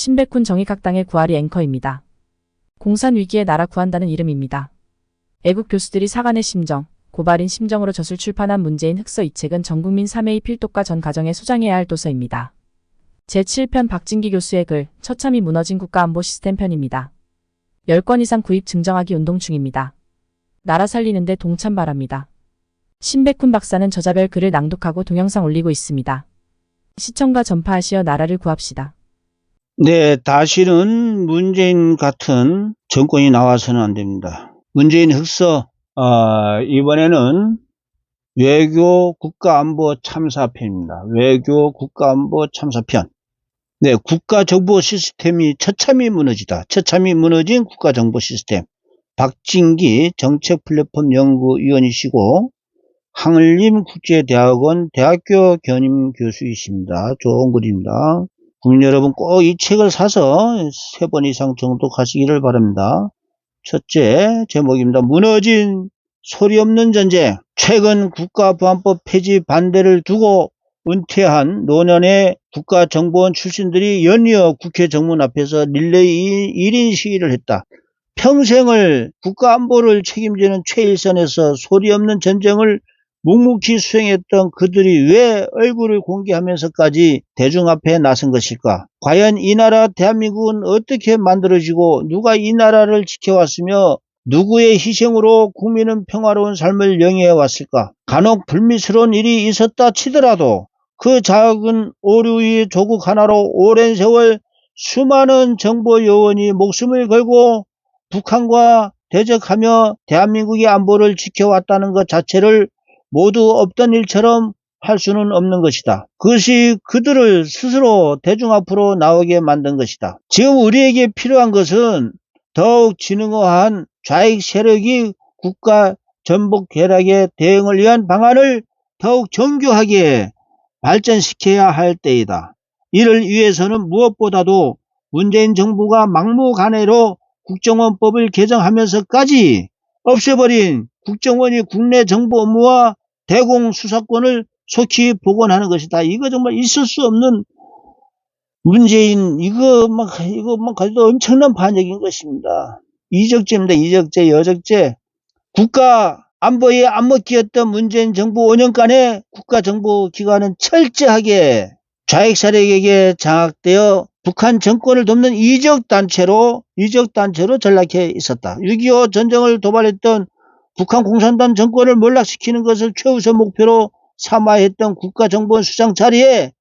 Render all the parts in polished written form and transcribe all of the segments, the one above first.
신백훈 정의각당의 구아리 앵커입니다. 공산 위기에 나라 구한다는 이름입니다. 애국 교수들이 사관의 심정, 고발인 심정으로 젖을 출판한 문재인 흑서 이 책은 전국민 3회의 필독과 전 가정에 소장해야 할 도서입니다. 제7편 박진기 교수의 글, 처참히 무너진 국가안보 시스템 편입니다. 10권 이상 구입 증정하기 운동 중입니다. 나라 살리는데 동참 바랍니다. 신백훈 박사는 저자별 글을 낭독하고 동영상 올리고 있습니다. 시청과 전파하시어 나라를 구합시다. 네, 다시는 문재인 같은 정권이 나와서는 안 됩니다. 문재인 흑서, 이번에는 외교 국가안보 참사편입니다. 외교 국가안보 참사편. 네, 국가정보 시스템이 처참히 무너지다. 처참히 무너진 국가정보 시스템. 박진기 정책플랫폼 연구위원이시고 한울림국제대학원 대학교 겸임 교수이십니다. 좋은 글입니다. 국민 여러분 꼭 이 책을 사서 3번 이상 정독하시기를 바랍니다. 첫째 제목입니다. 무너진 소리 없는 전쟁. 최근 국가보안법 폐지 반대를 두고 은퇴한 노년의 국가정보원 출신들이 연이어 국회 정문 앞에서 릴레이 1인 시위를 했다. 평생을 국가안보를 책임지는 최일선에서 소리 없는 전쟁을 묵묵히 수행했던 그들이 왜 얼굴을 공개하면서까지 대중 앞에 나선 것일까? 과연 이 나라 대한민국은 어떻게 만들어지고 누가 이 나라를 지켜왔으며 누구의 희생으로 국민은 평화로운 삶을 영위해 왔을까? 간혹 불미스러운 일이 있었다 치더라도 그 작은 오류의 조국 하나로 오랜 세월 수많은 정보 요원이 목숨을 걸고 북한과 대적하며 대한민국의 안보를 지켜왔다는 것 자체를 모두 없던 일처럼 할 수는 없는 것이다. 그것이 그들을 스스로 대중 앞으로 나오게 만든 것이다. 지금 우리에게 필요한 것은 더욱 진흥화한 좌익 세력이 국가 전복 괴락에 대응을 위한 방안을 더욱 정교하게 발전시켜야 할 때이다. 이를 위해서는 무엇보다도 문재인 정부가 막무가내로 국정원법을 개정하면서까지 없애버린 국정원이 국내 정보 업무와 대공 수사권을 속히 복원하는 것이다. 이거 정말 있을 수 없는 문재인 이거만 가지고 엄청난 반역인 것입니다. 이적죄입니다. 이적죄, 여적죄. 국가 안보에 안먹기였던 문재인 정부 5년간의 국가정보기관은 철저하게 좌익 세력에게 장악되어 북한 정권을 돕는 이적단체로 전락해 있었다. 6.25 전쟁을 도발했던 북한 공산당 정권을 몰락시키는 것을 최우선 목표로 삼아야 했던 국가정보원 수장 자리에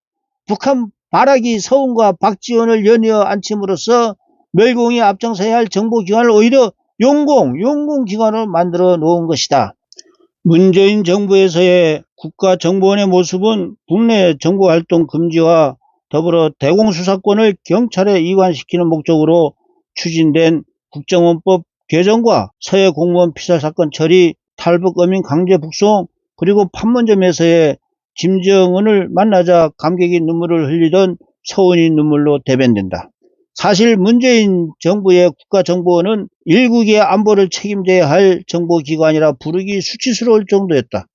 북한 발악이 서훈과 박지원을 연이어 앉힘으로써 멸공에 앞장서야 할 정보기관을 오히려 용공기관으로 만들어 놓은 것이다. 문재인 정부에서의 국가정보원의 모습은 국내 정보활동 금지와 더불어 대공수사권을 경찰에 이관시키는 목적으로 추진된 국정원법 개정과 서해 공무원 피살 사건 처리, 탈북 어민 강제 북송, 그리고 판문점에서의 김정은을 만나자 감격의 눈물을 흘리던 서훈이 눈물로 대변된다. 사실 문재인 정부의 국가정보원은 일국의 안보를 책임져야 할 정보기관이라 부르기 수치스러울 정도였다.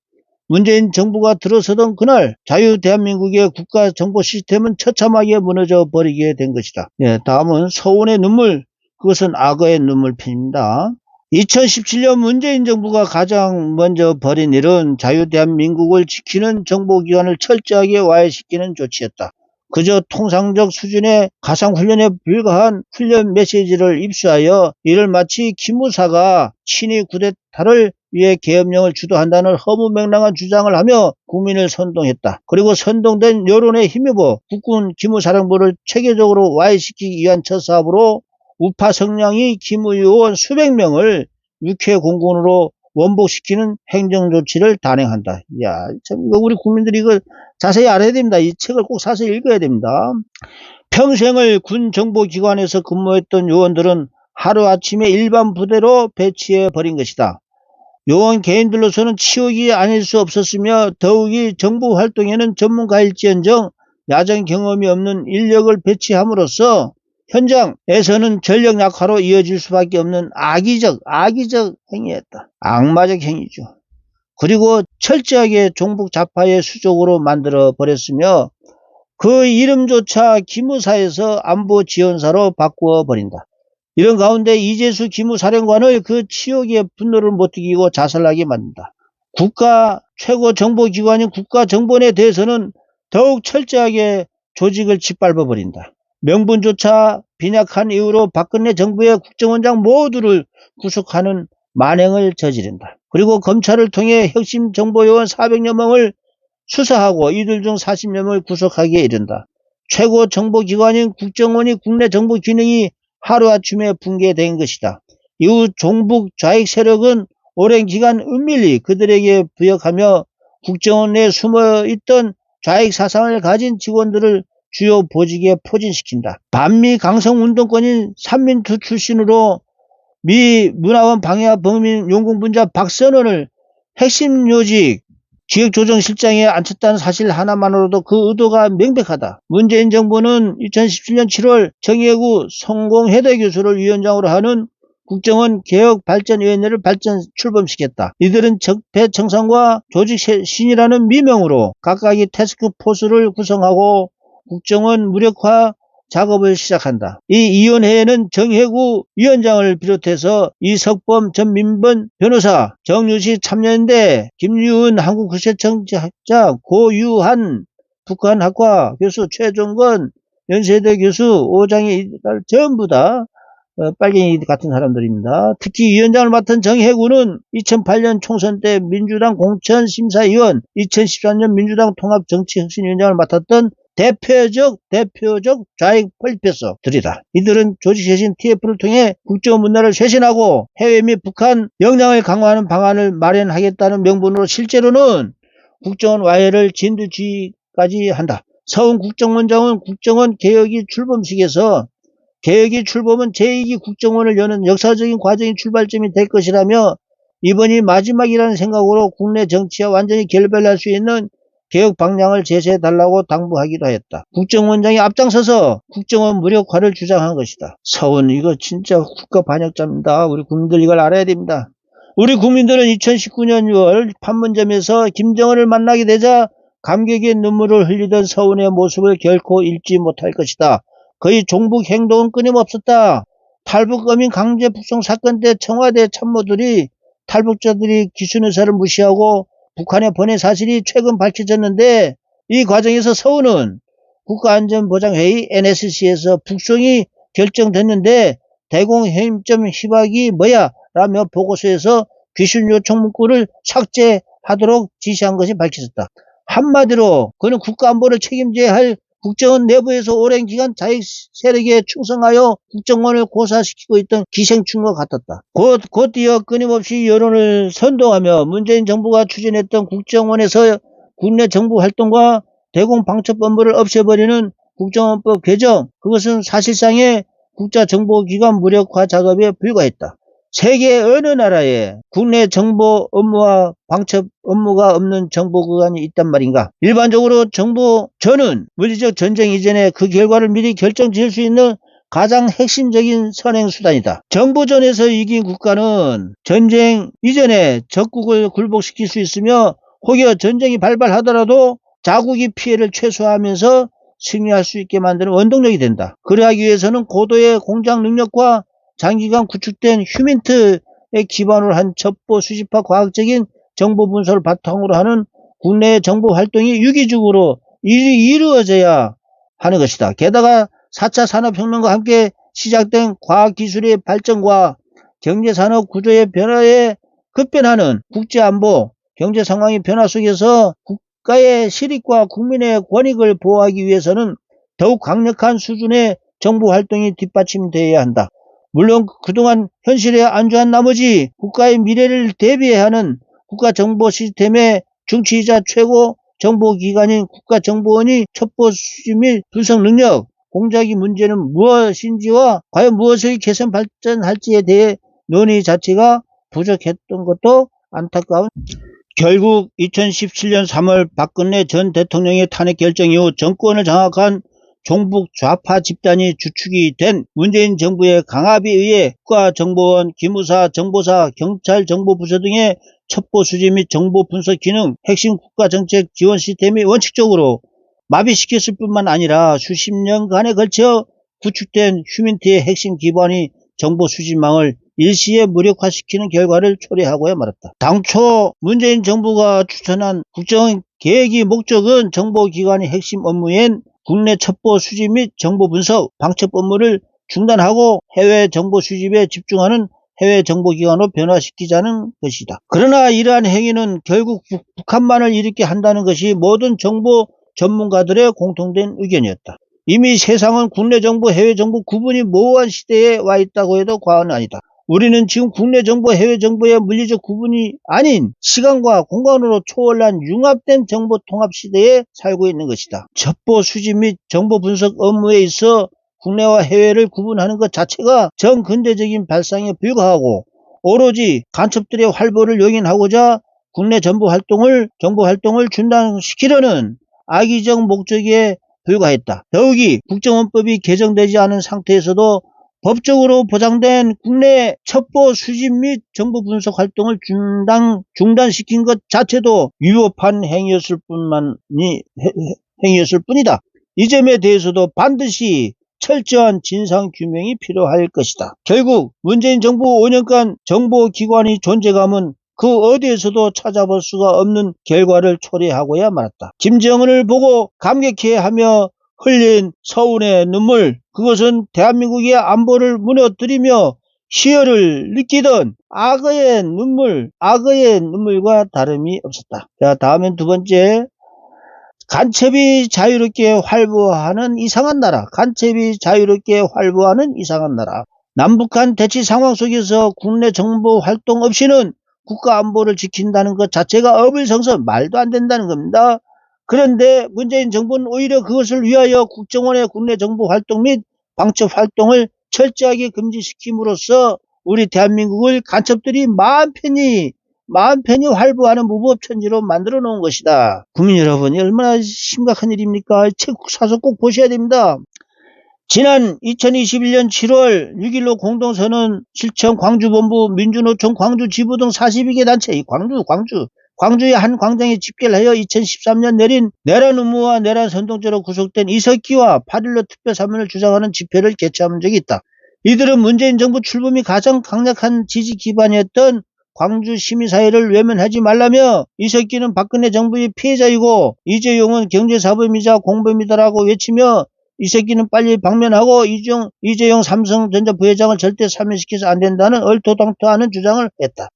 문재인 정부가 들어서던 그날 자유대한민국의 국가정보 시스템은 처참하게 무너져 버리게 된 것이다. 다음은 서훈의 눈물, 그것은 악어의 눈물 편입니다. 2017년 문재인 정부가 가장 먼저 벌인 일은 자유대한민국을 지키는 정보기관을 철저하게 와해시키는 조치였다. 그저 통상적 수준의 가상훈련에 불과한 훈련 메시지를 입수하여 이를 마치 기무사가 친위 쿠데타를 위해 계엄령을 주도한다는 허무맹랑한 주장을 하며 국민을 선동했다. 그리고 선동된 여론에 힘입어 국군 기무사령부를 체계적으로 와해시키기 위한 첫 사업으로 우파 성향이 기무요원 수백 명을 육해 공군으로 원복시키는 행정조치를 단행한다. 참 이거 우리 국민들이 이거 자세히 알아야 됩니다. 이 책을 꼭 사서 읽어야 됩니다. 평생을 군 정보기관에서 근무했던 요원들은 하루아침에 일반 부대로 배치해 버린 것이다. 요원 개인들로서는 치욕이 아닐 수 없었으며 더욱이 정보 활동에는 전문가일지언정 야전 경험이 없는 인력을 배치함으로써 현장에서는 전력 약화로 이어질 수밖에 없는 악의적 행위였다. 악마적 행위죠. 그리고 철저하게 종북 좌파의 수족으로 만들어 버렸으며 그 이름조차 기무사에서 안보지원사로 바꾸어 버린다. 이런 가운데 이재수 기무사령관을 그 치욕의 분노를 못 이기고 자살하게 만든다. 국가 최고 정보기관인 국가정보원에 대해서는 더욱 철저하게 조직을 짓밟아 버린다. 명분조차 빈약한 이유로 박근혜 정부의 국정원장 모두를 구속하는 만행을 저지른다. 그리고 검찰을 통해 핵심 정보요원 400여 명을 수사하고 이들 중 40여 명을 구속하기에 이른다. 최고 정보기관인 국정원이 국내 정보 기능이 하루아침에 붕괴된 것이다. 이후 종북 좌익 세력은 오랜 기간 은밀히 그들에게 부역하며 국정원 내에 숨어있던 좌익 사상을 가진 직원들을 주요 보직에 포진시킨다. 반미 강성운동권인 삼민투 출신으로 미 문화원 방해와 범인 용궁분자 박선원을 핵심 요직 기획조정실장에 앉혔다는 사실 하나만으로도 그 의도가 명백하다. 문재인 정부는 2017년 7월 정의구 성공회대 교수를 위원장으로 하는 국정원 개혁발전위원회를 출범시켰다. 이들은 적폐 청산과 조직 신이라는 미명으로 각각이 태스크포스를 구성하고 국정원 무력화 작업을 시작한다. 이 위원회에는 정혜구 위원장을 비롯해서 이석범 전민번 변호사, 정유식 참여연대, 김유은 한국국세청학자, 고유한 북한학과 교수, 최종건 연세대 교수, 오장희 전부 다 빨갱이 같은 사람들입니다. 특히 위원장을 맡은 정혜구는 2008년 총선 때 민주당 공천심사위원, 2014년 민주당 통합정치혁신위원장을 맡았던 대표적 좌익 폴리페서들이다. 이들은 조직쇄신 TF를 통해 국정 문화를 쇄신하고 해외 및 북한 역량을 강화하는 방안을 마련하겠다는 명분으로 실제로는 국정원 와해를 진두지휘까지 한다. 서훈 국정원장은 국정원 개혁이 출범식에서 개혁이 출범은 제2기 국정원을 여는 역사적인 과정이 출발점이 될 것이라며 이번이 마지막이라는 생각으로 국내 정치와 완전히 결별할 수 있는 개혁 방향을 제시해달라고 당부하기도 했다. 국정원장이 앞장서서 국정원 무력화를 주장한 것이다. 서훈 이거 진짜 국가 반역자입니다. 우리 국민들 이걸 알아야 됩니다. 우리 국민들은 2019년 6월 판문점에서 김정은을 만나게 되자 감격의 눈물을 흘리던 서훈의 모습을 결코 잊지 못할 것이다. 그의 종북 행동은 끊임없었다. 탈북 어민 강제 북송 사건 때 청와대 참모들이 탈북자들이 기순 의사를 무시하고 북한에 보낸 사실이 최근 밝혀졌는데 이 과정에서 서훈은 국가안전보장회의 NSC에서 북송이 결정됐는데 대공해임점 희박이 뭐야? 라며 보고서에서 귀순 요청 문구를 삭제하도록 지시한 것이 밝혀졌다. 한마디로 그는 국가안보를 책임져야 할 국정원 내부에서 오랜 기간 자익 세력에 충성하여 국정원을 고사시키고 있던 기생충과 같았다. 곧이어 끊임없이 여론을 선동하며 문재인 정부가 추진했던 국정원에서 국내 정부 활동과 대공 방첩 업무를 없애버리는 국정원법 개정, 그것은 사실상의 국가정보기관 무력화 작업에 불과했다. 세계 어느 나라에 국내 정보 업무와 방첩 업무가 없는 정보기관이 있단 말인가? 일반적으로 정보전은 물리적 전쟁 이전에 그 결과를 미리 결정 지을 수 있는 가장 핵심적인 선행수단이다. 정보전에서 이긴 국가는 전쟁 이전에 적국을 굴복시킬 수 있으며 혹여 전쟁이 발발하더라도 자국이 피해를 최소화하면서 승리할 수 있게 만드는 원동력이 된다. 그러하기 위해서는 고도의 공작 능력과 장기간 구축된 휴민트에 기반으로 한 첩보 수집화 과학적인 정보 분석을 바탕으로 하는 국내 정보 활동이 유기적으로 이루어져야 하는 것이다. 게다가 4차 산업혁명과 함께 시작된 과학기술의 발전과 경제산업 구조의 변화에 급변하는 국제안보, 경제상황의 변화 속에서 국가의 실익과 국민의 권익을 보호하기 위해서는 더욱 강력한 수준의 정보활동이 뒷받침되어야 한다. 물론 그동안 현실에 안주한 나머지 국가의 미래를 대비해야 하는 국가정보 시스템의 중추이자 최고 정보기관인 국가정보원이 첩보 수집 및 분석 능력, 공작의 문제는 무엇인지와 과연 무엇을 개선 발전할지에 대해 논의 자체가 부족했던 것도 안타까운. 결국 2017년 3월 박근혜 전 대통령의 탄핵 결정 이후 정권을 장악한 종북 좌파 집단이 주축이 된 문재인 정부의 강압에 의해 국가정보원, 기무사, 정보사, 경찰 정보부서 등의 첩보 수집 및 정보 분석 기능, 핵심 국가정책 지원 시스템이 원칙적으로 마비시켰을 뿐만 아니라 수십 년간에 걸쳐 구축된 휴민트의 핵심 기반이 정보 수집망을 일시에 무력화시키는 결과를 초래하고야 말았다. 당초 문재인 정부가 추천한 국정 계획의 목적은 정보기관의 핵심 업무인 국내 첩보 수집 및 정보 분석, 방첩 업무를 중단하고 해외 정보 수집에 집중하는 해외 정보기관으로 변화시키자는 것이다. 그러나 이러한 행위는 결국 북한만을 일으키게 한다는 것이 모든 정보 전문가들의 공통된 의견이었다. 이미 세상은 국내 정보, 해외 정보 구분이 모호한 시대에 와 있다고 해도 과언은 아니다. 우리는 지금 국내 정보, 해외 정보의 물리적 구분이 아닌 시간과 공간으로 초월한 융합된 정보 통합 시대에 살고 있는 것이다. 첩보 수집 및 정보 분석 업무에 있어 국내와 해외를 구분하는 것 자체가 정근대적인 발상에 불과하고 오로지 간첩들의 활보를 용인하고자 국내 정보 활동을 중단시키려는 악의적 목적에 불과했다. 더욱이 국정원법이 개정되지 않은 상태에서도 법적으로 보장된 국내 첩보 수집 및 정보 분석 활동을 중단시킨 것 자체도 위법한 행위였을 뿐이다. 이 점에 대해서도 반드시 철저한 진상규명이 필요할 것이다. 결국 문재인 정부 5년간 정보기관의 존재감은 그 어디에서도 찾아볼 수가 없는 결과를 초래하고야 말았다. 김정은을 보고 감격해하며 흘린 서운의 눈물, 그것은 대한민국의 안보를 무너뜨리며 희열을 느끼던 악어의 눈물과 다름이 없었다. 자, 다음엔 두 번째. 간첩이 자유롭게 활보하는 이상한 나라. 남북한 대치 상황 속에서 국내 정보 활동 없이는 국가 안보를 지킨다는 것 자체가 어불성설, 말도 안 된다는 겁니다. 그런데 문재인 정부는 오히려 그것을 위하여 국정원의 국내 정보 활동 및 방첩 활동을 철저하게 금지시킴으로써 우리 대한민국을 간첩들이 마음 편히 활보하는 무법천지로 만들어 놓은 것이다. 국민 여러분, 얼마나 심각한 일입니까? 책 사서 꼭 보셔야 됩니다. 지난 2021년 7월 6일로 공동선언 실천 광주본부 민주노총 광주지부 등 42개 단체, 광주의 한 광장에 집계를 하여 2013년 내린 내란 음모와 내란 선동죄로 구속된 이석기와 8.15 특별사면을 주장하는 집회를 개최한 적이 있다. 이들은 문재인 정부 출범이 가장 강력한 지지 기반이었던 광주 시민사회를 외면하지 말라며 이석기는 박근혜 정부의 피해자이고 이재용은 경제사범이자 공범이다라고 외치며 이석기는 빨리 방면하고 이재용 삼성전자 부회장을 절대 사면시켜서 안 된다는 얼토당토하는 주장을 했다.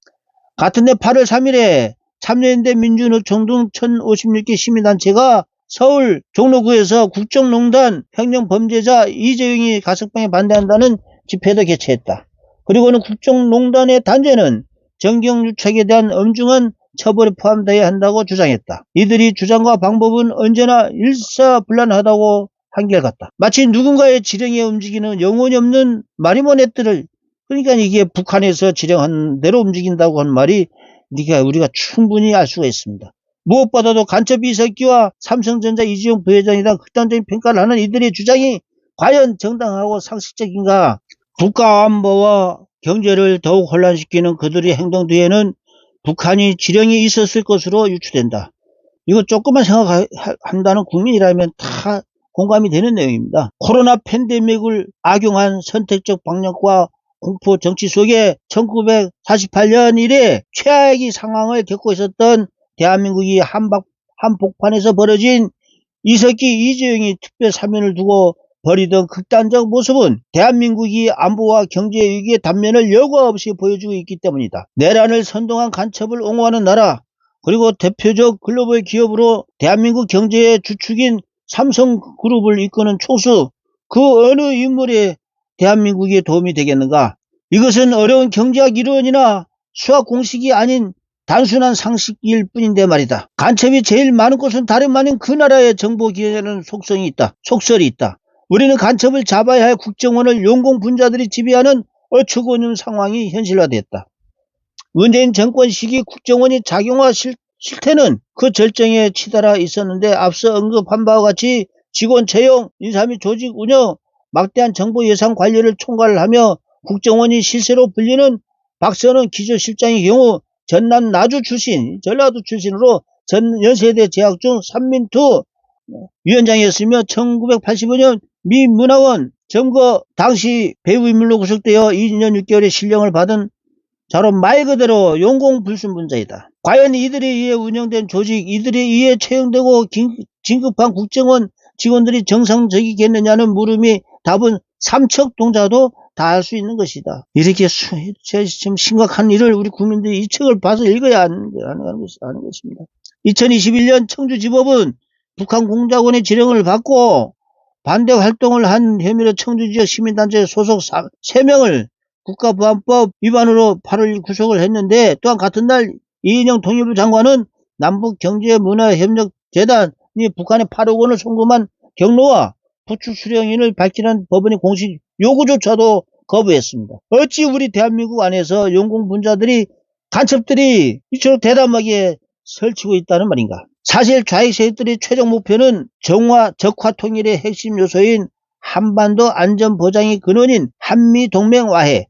같은 해 8월 3일에 참여연대 민주노총 등 1056개 시민단체가 서울 종로구에서 국정농단 횡령범죄자 이재용이 가석방에 반대한다는 집회도 개최했다. 그리고는 국정농단의 단죄는 정경유착에 대한 엄중한 처벌에 포함되어야 한다고 주장했다. 이들이 주장과 방법은 언제나 일사불란하다고 한결같다. 마치 누군가의 지령에 움직이는 영혼이 없는 마리모네트를, 그러니까 이게 북한에서 지령한 대로 움직인다고 하는 말이 우리가 충분히 알 수가 있습니다. 무엇보다도 간첩 이석기와 삼성전자 이재용 부회장이란 극단적인 평가를 하는 이들의 주장이 과연 정당하고 상식적인가? 국가안보와 경제를 더욱 혼란시키는 그들의 행동 뒤에는 북한이 지령이 있었을 것으로 유추된다. 이거 조금만 생각한다는 국민이라면 다 공감이 되는 내용입니다. 코로나 팬데믹을 악용한 선택적 방역과 공포 정치 속에 1948년 이래 최악의 상황을 겪고 있었던 대한민국이 한복판에서 벌어진 이석기, 이재용이 특별 사면을 두고 벌이던 극단적 모습은 대한민국이 안보와 경제 위기의 단면을 여과 없이 보여주고 있기 때문이다. 내란을 선동한 간첩을 옹호하는 나라, 그리고 대표적 글로벌 기업으로 대한민국 경제의 주축인 삼성그룹을 이끄는 총수, 그 어느 인물에 대한민국에 도움이 되겠는가? 이것은 어려운 경제학 이론이나 수학 공식이 아닌 단순한 상식일 뿐인데 말이다. 간첩이 제일 많은 곳은 다름 아닌 그 나라의 정보기관에는 속설이 있다. 우리는 간첩을 잡아야 할 국정원을 용공분자들이 지배하는 어처구니없는 상황이 현실화됐다. 문재인 정권 시기 국정원이 작용화 실태는 그 절정에 치달아 있었는데 앞서 언급한 바와 같이 직원 채용, 인사 및 조직 운영, 막대한 정보 예산 관리를 총괄을 하며 국정원이 실세로 불리는 박선원 기조실장의 경우 전남 전라도 출신으로 전 연세대 재학 중 삼민투 위원장이었으며 1985년 미 문화원 점거 당시 배후인물로 구속되어 2년 6개월의 실형을 받은 자로 말 그대로 용공불순분자이다. 과연 이들에 의해 운영된 조직, 이들에 의해 채용되고 진급한 국정원 직원들이 정상적이겠느냐는 물음이 답은 삼척동자도 다 할 수 있는 것이다. 이렇게 좀 심각한 일을 우리 국민들이 이 책을 봐서 읽어야 하는 것입니다. 2021년 청주지법은 북한 공작원의 지령을 받고 반대 활동을 한 혐의로 청주지역 시민단체 소속 3명을 국가보안법 위반으로 8월 구속을 했는데, 또한 같은 날 이인영 통일부 장관은 남북경제문화협력재단이 북한에 8억 원을 송금한 경로와 부축 수령인을 밝히는 법원의 공식 요구조차도 거부했습니다. 어찌 우리 대한민국 안에서 용공분자들이 간첩들이 이처럼 대담하게 설치고 있다는 말인가. 사실 좌익 세력들의 최종 목표는 적화 통일의 핵심 요소인 한반도 안전보장의 근원인 한미동맹화해이다.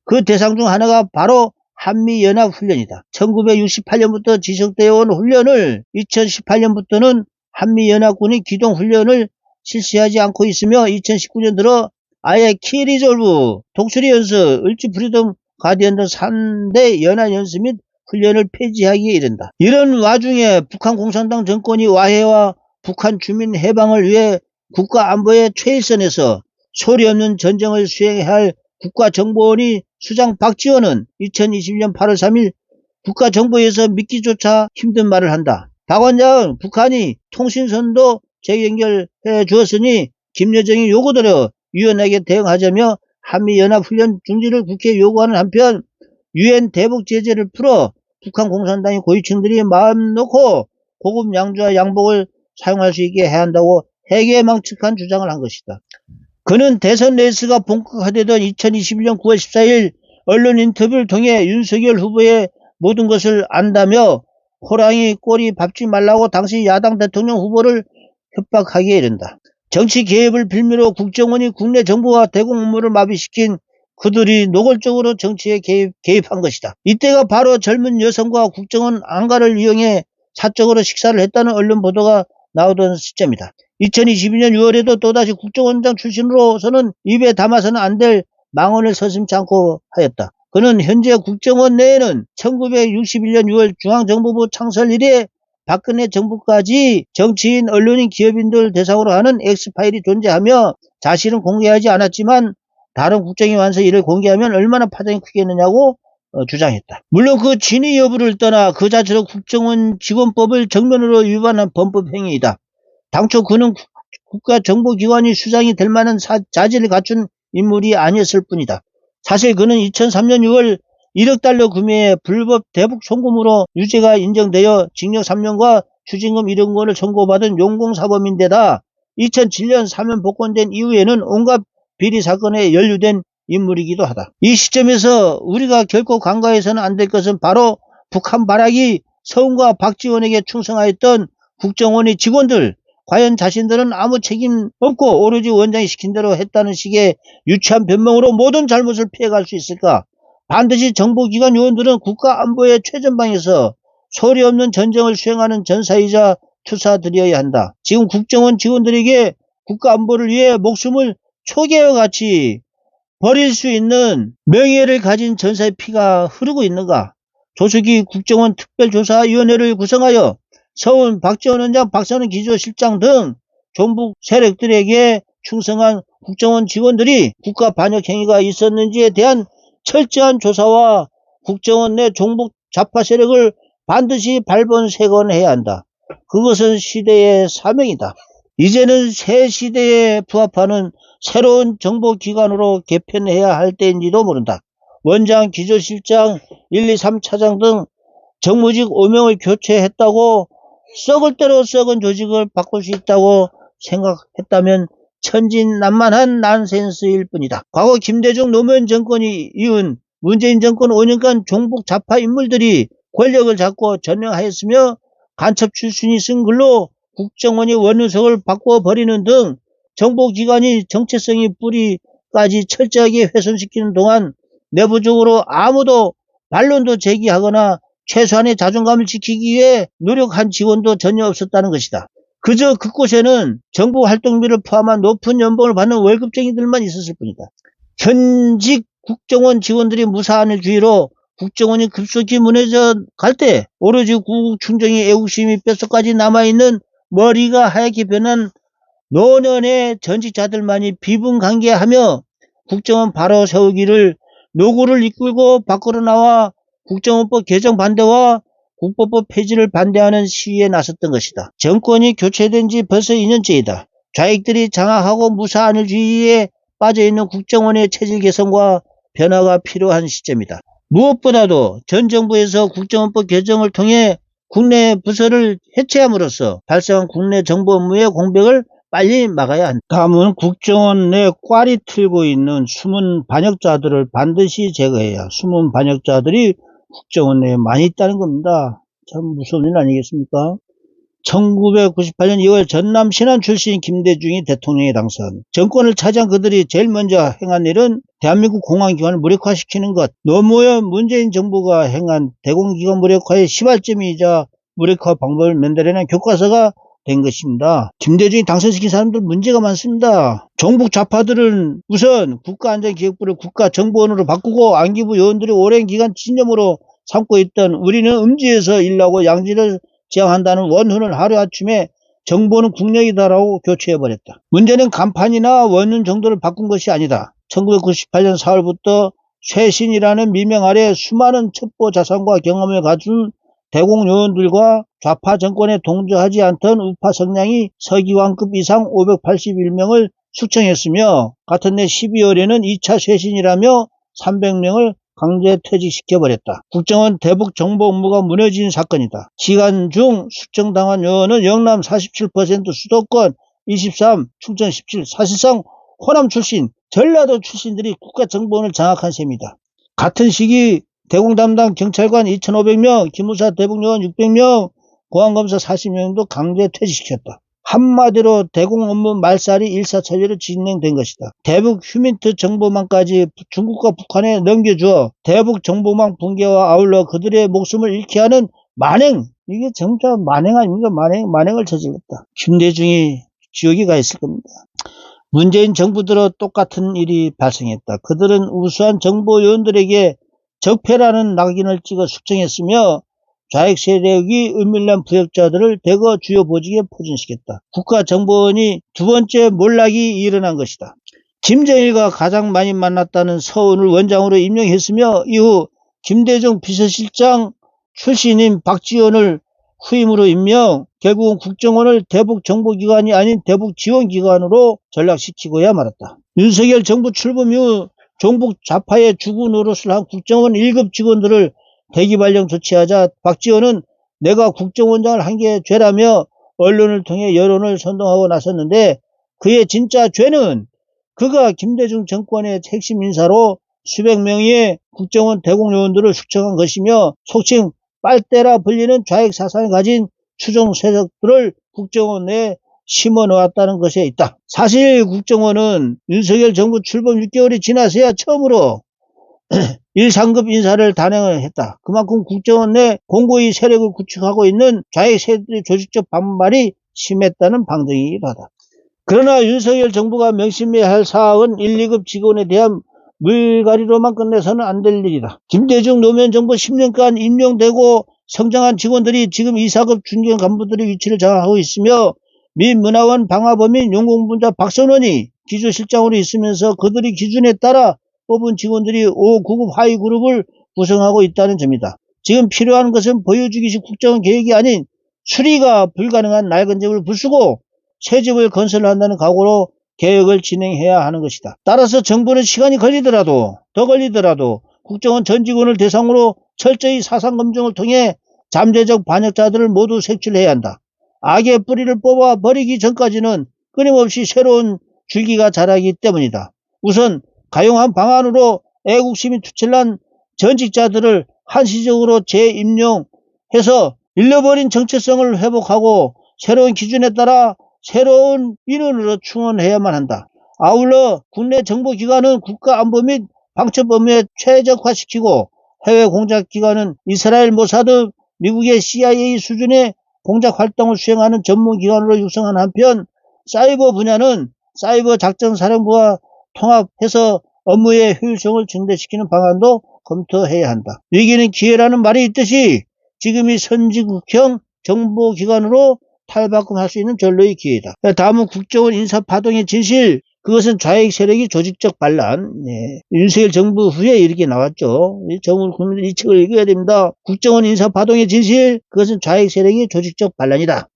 그 대상 중 하나가 바로 한미연합훈련이다. 1968년부터 지속되어 온 훈련을 2018년부터는 한미연합군이 기동훈련을 실시하지 않고 있으며 2019년 들어 아예 키리졸브, 독수리 연습, 을지 프리덤 가디언 등 3대 연합연습 및 훈련을 폐지하기에 이른다. 이런 와중에 북한 공산당 정권이 와해와 북한 주민 해방을 위해 국가안보의 최일선에서 소리 없는 전쟁을 수행해야 할 국가정보원이 수장 박지원은 2020년 8월 3일 국가정보에서 믿기조차 힘든 말을 한다. 박 원장은 북한이 통신선도 재연결해 주었으니 김여정이 요구대로 유연하게 대응하자며 한미연합훈련 중지를 국회에 요구하는 한편 유엔 대북 제재를 풀어 북한 공산당의 고위층들이 마음 놓고 고급 양주와 양복을 사용할 수 있게 해야 한다고 해괴망측한 주장을 한 것이다. 그는 대선 레이스가 본격화되던 2021년 9월 14일 언론 인터뷰를 통해 윤석열 후보의 모든 것을 안다며 호랑이 꼬리 밟지 말라고 당시 야당 대통령 후보를 협박하기에 이른다. 정치 개입을 빌미로 국정원이 국내 정부와 대공 업무를 마비시킨 그들이 노골적으로 정치에 개입한 것이다. 이때가 바로 젊은 여성과 국정원 안가를 이용해 사적으로 식사를 했다는 언론 보도가 나오던 시점이다. 2022년 6월에도 또다시 국정원장 출신으로서는 입에 담아서는 안 될 망언을 서슴지 않고 하였다. 그는 현재 국정원 내에는 1961년 6월 중앙정보부 창설 이래 박근혜 정부까지 정치인, 언론인, 기업인들 대상으로 하는 X파일이 존재하며 자신은 공개하지 않았지만 다른 국정기관에서 이를 공개하면 얼마나 파장이 크겠느냐고 주장했다. 물론 그 진위 여부를 떠나 그 자체로 국정원 직원법을 정면으로 위반한 범법 행위이다. 당초 그는 국가정보기관이 수장이 될 만한 자질을 갖춘 인물이 아니었을 뿐이다. 사실 그는 2003년 6월 1억 달러 구매의 불법 대북 송금으로 유죄가 인정되어 징역 3년과 추징금 1억 원을 청구받은 용공사범인데다 2007년 사면 복권된 이후에는 온갖 비리 사건에 연루된 인물이기도 하다. 이 시점에서 우리가 결코 간과해서는 안 될 것은 바로 북한 발악이 서훈과 박지원에게 충성하였던 국정원의 직원들, 과연 자신들은 아무 책임 없고 오로지 원장이 시킨 대로 했다는 식의 유치한 변명으로 모든 잘못을 피해갈 수 있을까? 반드시 정보기관 요원들은 국가안보의 최전방에서 소리 없는 전쟁을 수행하는 전사이자 투사들이어야 한다. 지금 국정원 직원들에게 국가안보를 위해 목숨을 초계와 같이 버릴 수 있는 명예를 가진 전사의 피가 흐르고 있는가? 조수기 국정원 특별조사위원회를 구성하여 서훈, 박지원 원장, 박선은 기조실장 등 종북 세력들에게 충성한 국정원 직원들이 국가 반역 행위가 있었는지에 대한 철저한 조사와 국정원 내 종북 좌파 세력을 반드시 발본색원해야 한다. 그것은 시대의 사명이다. 이제는 새 시대에 부합하는 새로운 정보기관으로 개편해야 할 때인지도 모른다. 원장, 기조실장, 1, 2, 3차장 등 정무직 5명을 교체했다고 썩을 대로 썩은 조직을 바꿀 수 있다고 생각했다면 천진난만한 난센스일 뿐이다. 과거 김대중 노무현 정권이 이은 문재인 정권 5년간 종북 좌파 인물들이 권력을 잡고 전횡하였으며 간첩 출신이 쓴 글로 국정원이 원유석을 바꿔버리는 등 정보기관이 정체성의 뿌리까지 철저하게 훼손시키는 동안 내부적으로 아무도 반론도 제기하거나 최소한의 자존감을 지키기 위해 노력한 직원도 전혀 없었다는 것이다. 그저 그곳에는 정부 활동비를 포함한 높은 연봉을 받는 월급쟁이들만 있었을 뿐이다. 현직 국정원 직원들이 무사안을 주의로 국정원이 급속히 무너져 갈 때 오로지 구국 충정의 애국심이 뼛속까지 남아있는 머리가 하얗게 변한 노년의 전직자들만이 비분간계하며 국정원 바로 세우기를 노고를 이끌고 밖으로 나와 국정원법 개정 반대와 국법법 폐지를 반대하는 시위에 나섰던 것이다. 정권이 교체된 지 벌써 2년째이다. 좌익들이 장악하고 무사안을 주의에 빠져있는 국정원의 체질 개선과 변화가 필요한 시점이다. 무엇보다도 전 정부에서 국정원법 개정을 통해 국내 부서를 해체함으로써 발생한 국내 정보 업무의 공백을 빨리 막아야 한다. 다음은 국정원 내 꽈리 틀고 있는 숨은 반역자들을 반드시 제거해야 숨은 반역자들이 국정원 내에 많이 있다는 겁니다. 참 무서운 일 아니겠습니까? 1998년 2월 전남 신안 출신 김대중이 대통령에 당선. 정권을 차지한 그들이 제일 먼저 행한 일은 대한민국 공안기관을 무력화시키는 것. 노무현 문재인 정부가 행한 대공기관 무력화의 시발점이자 무력화 방법을 만들어낸 교과서가 된 것입니다. 김대중이 당선시킨 사람들 문제가 많습니다. 종북 좌파들은 우선 국가안전기획부를 국가정보원으로 바꾸고 안기부 요원들이 오랜 기간 친념으로 삼고 있던 우리는 음지에서 일하고 양지를 지향한다는 원훈을 하루아침에 정보는 국력이다라고 교체해버렸다. 문제는 간판이나 원훈 정도를 바꾼 것이 아니다. 1998년 4월부터 쇄신이라는 미명 아래 수많은 첩보 자산과 경험을 가진 대공요원들과 좌파 정권에 동조하지 않던 우파 성향이 서기관급 이상 581명을 숙청했으며 같은 해 12월에는 2차 쇄신이라며 300명을 강제 퇴직시켜버렸다. 국정원 대북 정보 업무가 무너진 사건이다. 기간 중 숙청당한 요원은 영남 47%, 수도권 23, 충청 17, 사실상 호남 출신, 전라도 출신들이 국가정보원을 장악한 셈이다. 같은 시기 대공 담당 경찰관 2,500명, 기무사 대북요원 600명, 공안검사 40명도 강제 퇴직시켰다. 한마디로 대공 업무 말살이 일사천리로 진행된 것이다. 대북 휴민트 정보망까지 중국과 북한에 넘겨주어 대북 정보망 붕괴와 아울러 그들의 목숨을 잃게 하는 만행, 이게 정말 만행 아닙니까? 만행을 저질렀다. 김대중이 지옥에 가 있을 겁니다. 문재인 정부 들어 똑같은 일이 발생했다. 그들은 우수한 정보요원들에게 적폐라는 낙인을 찍어 숙청했으며 좌익 세력이 은밀한 부역자들을 대거 주요 보직에 포진시켰다. 국가정보원이 두 번째 몰락이 일어난 것이다. 김정일과 가장 많이 만났다는 서훈을 원장으로 임명했으며 이후 김대중 비서실장 출신인 박지원을 후임으로 임명, 결국은 국정원을 대북정보기관이 아닌 대북지원기관으로 전락시키고야 말았다. 윤석열 정부 출범 이후 종북 좌파의 주구 노릇을 한 국정원 1급 직원들을 대기 발령 조치하자 박지원은 내가 국정원장을 한 게 죄라며 언론을 통해 여론을 선동하고 나섰는데 그의 진짜 죄는 그가 김대중 정권의 핵심 인사로 수백 명의 국정원 대공요원들을 숙청한 것이며 속칭 빨대라 불리는 좌익 사상을 가진 추종 세력들을 국정원 내에 심어 놓았다는 것에 있다. 사실 국정원은 윤석열 정부 출범 6개월이 지나서야 처음으로 1, 상급 인사를 단행을 했다. 그만큼 국정원 내 공고히 세력을 구축하고 있는 좌익 세력들의 조직적 반발이 심했다는 방증이기도 하다. 그러나 윤석열 정부가 명심해야 할 사항은 1, 2급 직원에 대한 물갈이로만 끝내서는 안 될 일이다. 김대중 노무현 정부 10년간 임용되고 성장한 직원들이 지금 2, 4급 중견 간부들의 위치를 장악하고 있으며 민문화원 방화범인 용공분자 박선원이 기조실장으로 있으면서 그들이 기준에 따라 뽑은 직원들이 5, 9급 하위 그룹을 구성하고 있다는 점이다. 지금 필요한 것은 보여주기식 국정원 계획이 아닌 수리가 불가능한 낡은 집을 부수고 새 집을 건설한다는 각오로 개혁을 진행해야 하는 것이다. 따라서 정부는 시간이 걸리더라도 더 걸리더라도 국정원 전 직원을 대상으로 철저히 사상검증을 통해 잠재적 반역자들을 모두 색출해야 한다. 악의 뿌리를 뽑아 버리기 전까지는 끊임없이 새로운 줄기가 자라기 때문이다. 우선 가용한 방안으로 애국심이 투철난 전직자들을 한시적으로 재임용해서 잃어버린 정체성을 회복하고 새로운 기준에 따라 새로운 인원으로 충원해야만 한다. 아울러 국내 정보기관은 국가안보 및 방첩 업무에 최적화시키고 해외 공작 기관은 이스라엘 모사드, 미국의 CIA 수준의 공작 활동을 수행하는 전문 기관으로 육성한 한편 사이버 분야는 사이버 작전 사령부와 통합해서 업무의 효율성을 증대시키는 방안도 검토해야 한다. 위기는 기회라는 말이 있듯이 지금이 선진국형 정보기관으로 탈바꿈할 수 있는 전로의 기회다. 다음은 국정원 인사 파동의 진실. 그것은 좌익 세력이 조직적 반란. 윤석열 정부 후에 이렇게 나왔죠. 정부 국민들 이 책을 읽어야 됩니다. 국정원 인사 파동의 진실. 그것은 좌익 세력이 조직적 반란이다.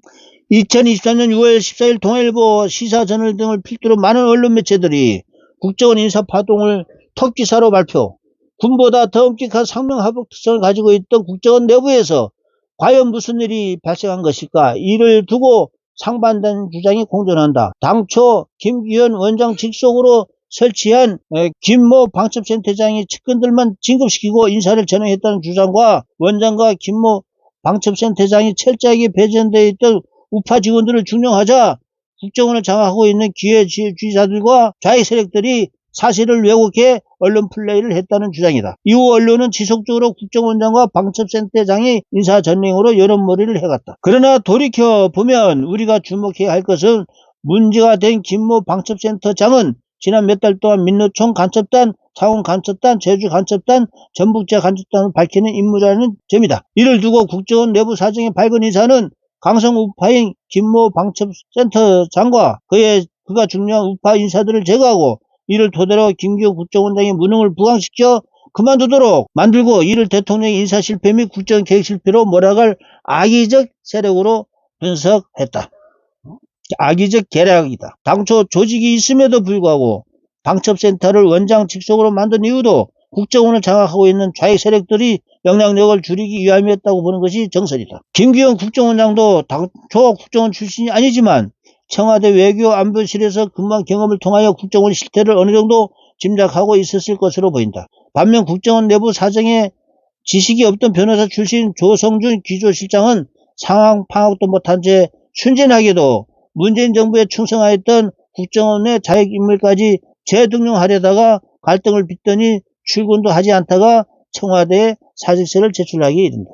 2023년 6월 14일 통일보 시사저널 등을 필두로 많은 언론 매체들이 국정원 인사 파동을 톱기사로 발표. 군보다 더 엄격한 상명하복 특성을 가지고 있던 국정원 내부에서 과연 무슨 일이 발생한 것일까? 이를 두고 상반된 주장이 공존한다. 당초 김기현 원장 직속으로 설치한 김모 방첩센터장이 측근들만 진급시키고 인사를 전행했다는 주장과 원장과 김모 방첩센터장이 철저하게 배제되어 있던 우파 직원들을 중용하자 국정원을 장악하고 있는 기회주의자들과 좌익 세력들이 사실을 왜곡해 언론 플레이를 했다는 주장이다. 이후 언론은 지속적으로 국정원장과 방첩센터장이 인사 전횡으로 여론몰이를 해갔다. 그러나 돌이켜보면 우리가 주목해야 할 것은 문제가 된 김모 방첩센터장은 지난 몇 달 동안 민노총 간첩단, 창원 간첩단, 제주 간첩단, 전북제 간첩단을 밝히는 임무라는 점이다. 이를 두고 국정원 내부 사정의 밝은 인사는 강성 우파인 김모 방첩센터장과 그가 중요한 우파 인사들을 제거하고 이를 토대로 김기현 국정원장의 무능을 부각시켜 그만두도록 만들고 이를 대통령의 인사 실패 및 국정 계획 실패로 몰아갈 악의적 세력으로 분석했다. 악의적 계략이다. 당초 조직이 있음에도 불구하고 방첩센터를 원장 직속으로 만든 이유도 국정원을 장악하고 있는 좌익 세력들이 영향력을 줄이기 위함이었다고 보는 것이 정설이다. 김기현 국정원장도 당초 국정원 출신이 아니지만 청와대 외교안보실에서 근무한 경험을 통하여 국정원 실태를 어느 정도 짐작하고 있었을 것으로 보인다. 반면 국정원 내부 사정에 지식이 없던 변호사 출신 조성준 기조실장은 상황 파악도 못한 채 순진하게도 문재인 정부에 충성하였던 국정원의 자익인물까지 재등용하려다가 갈등을 빚더니 출근도 하지 않다가 청와대에 사직서를 제출하게 이른다.